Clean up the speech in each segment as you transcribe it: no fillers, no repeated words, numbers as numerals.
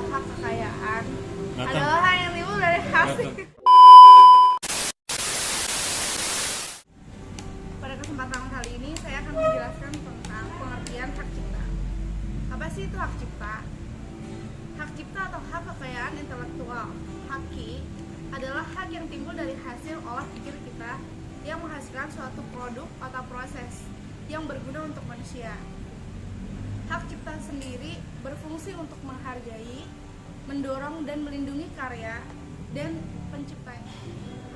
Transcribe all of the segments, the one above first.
hak kekayaan Nathan. adalah hak yang timbul dari hasil. Nathan. Pada kesempatan kali ini saya akan menjelaskan tentang pengertian hak cipta. Apa sih itu hak cipta? Hak cipta atau hak kekayaan intelektual, haki, adalah hak yang timbul dari hasil olah pikir kita yang menghasilkan suatu produk atau proses yang berguna untuk manusia. Hak cipta sendiri berfungsi untuk menghargai, mendorong dan melindungi karya dan penciptanya.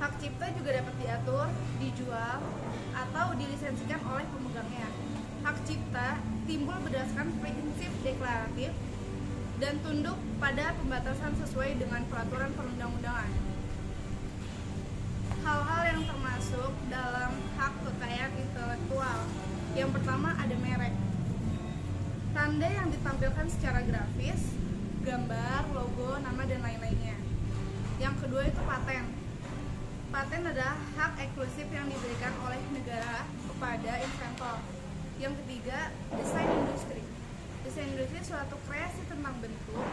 Hak cipta juga dapat diatur, dijual, atau dilisensikan oleh pemegangnya. Hak cipta timbul berdasarkan prinsip deklaratif dan tunduk pada pembatasan sesuai dengan peraturan perundang-undangan. Hal-hal yang termasuk dalam hak kekayaan intelektual. Yang pertama ada merek. Tanda yang ditampilkan secara grafis, gambar, logo, nama, dan lain-lainnya. Yang kedua itu paten. Paten adalah hak eksklusif yang diberikan oleh negara kepada inventor. Yang ketiga, desain industri. Desain industri suatu kreasi tentang bentuk,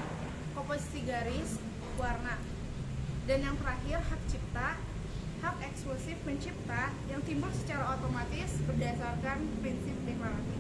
komposisi garis, warna. Dan yang terakhir, hak cipta, hak eksklusif pencipta yang timbul secara otomatis berdasarkan prinsip deklaratif.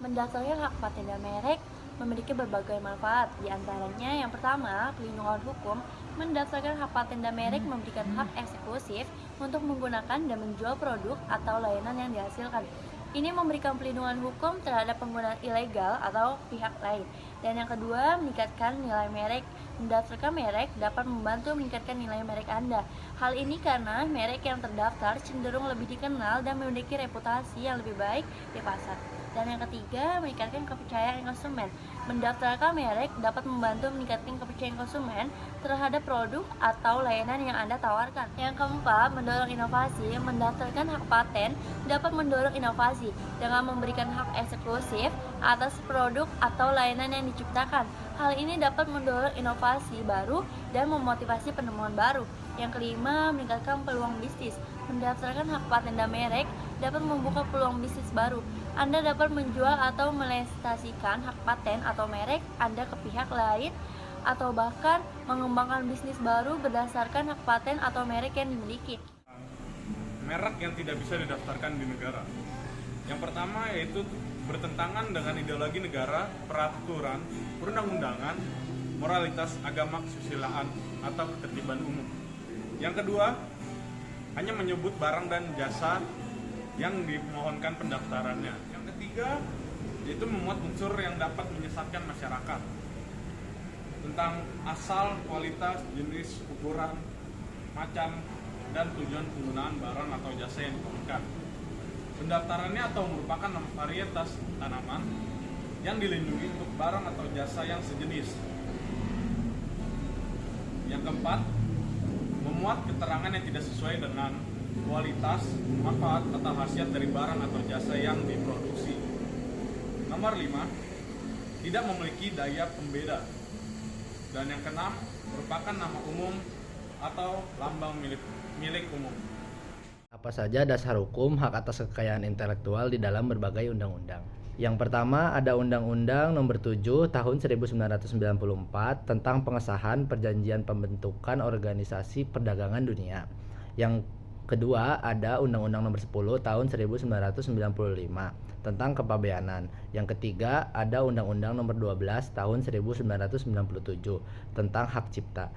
Mendasarkan hak paten dan merek memiliki berbagai manfaat. Di antaranya yang pertama, pelindungan hukum. Mendasarkan hak paten dan merek memberikan hak eksklusif untuk menggunakan dan menjual produk atau layanan yang dihasilkan. Ini memberikan pelindungan hukum terhadap penggunaan ilegal atau pihak lain. Dan yang kedua, meningkatkan nilai merek. Mendaftarkan merek dapat membantu meningkatkan nilai merek Anda. Hal ini karena merek yang terdaftar cenderung lebih dikenal dan memiliki reputasi yang lebih baik di pasar. Dan yang ketiga, meningkatkan kepercayaan konsumen. Mendaftarkan merek dapat membantu meningkatkan kepercayaan konsumen terhadap produk atau layanan yang Anda tawarkan. Yang keempat, mendorong inovasi. Mendaftarkan hak paten dapat mendorong inovasi dengan memberikan hak eksklusif atas produk atau layanan yang diciptakan. Hal ini dapat mendorong inovasi baru dan memotivasi penemuan baru. Yang kelima, meningkatkan peluang bisnis. Mendaftarkan hak paten dan merek dapat membuka peluang bisnis baru. Anda dapat menjual atau melestarikan hak paten atau merek Anda ke pihak lain atau bahkan mengembangkan bisnis baru berdasarkan hak paten atau merek yang dimiliki. Merek yang tidak bisa didaftarkan di negara. Yang pertama yaitu bertentangan dengan ideologi negara, peraturan, perundang-undangan, moralitas, agama, kesusilaan, atau ketertiban umum. Yang kedua, hanya menyebut barang dan jasa yang dimohonkan pendaftarannya. Yang ketiga, yaitu memuat unsur yang dapat menyesatkan masyarakat tentang asal, kualitas, jenis, ukuran, macam, dan tujuan penggunaan barang atau jasa yang dimohonkan. Pendaftarannya atau merupakan varietas tanaman yang dilindungi untuk barang atau jasa yang sejenis. Yang keempat, memuat keterangan yang tidak sesuai dengan kualitas, manfaat, atau khasiat dari barang atau jasa yang diproduksi. Nomor 5, tidak memiliki daya pembeda. Dan yang keenam, merupakan nama umum atau lambang milik umum. Apa saja dasar hukum hak atas kekayaan intelektual di dalam berbagai undang-undang? Yang pertama ada Undang-Undang Nomor 7 Tahun 1994 tentang pengesahan Perjanjian Pembentukan Organisasi Perdagangan Dunia. Yang kedua ada Undang-Undang Nomor 10 Tahun 1995 tentang kepabeanan. Yang ketiga ada Undang-Undang Nomor 12 Tahun 1997 tentang hak cipta.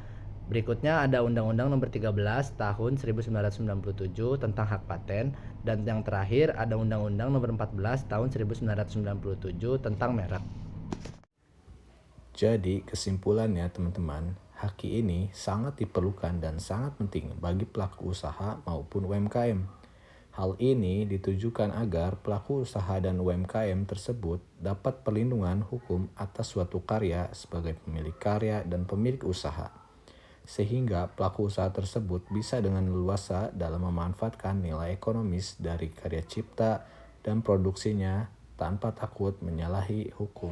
Berikutnya ada Undang-Undang Nomor 13 Tahun 1997 tentang hak paten, dan yang terakhir ada Undang-Undang Nomor 14 Tahun 1997 tentang merek. Jadi kesimpulannya teman-teman, haki ini sangat diperlukan dan sangat penting bagi pelaku usaha maupun UMKM. Hal ini ditujukan agar pelaku usaha dan UMKM tersebut dapat perlindungan hukum atas suatu karya sebagai pemilik karya dan pemilik usaha, sehingga pelaku usaha tersebut bisa dengan leluasa dalam memanfaatkan nilai ekonomis dari karya cipta dan produksinya tanpa takut menyalahi hukum.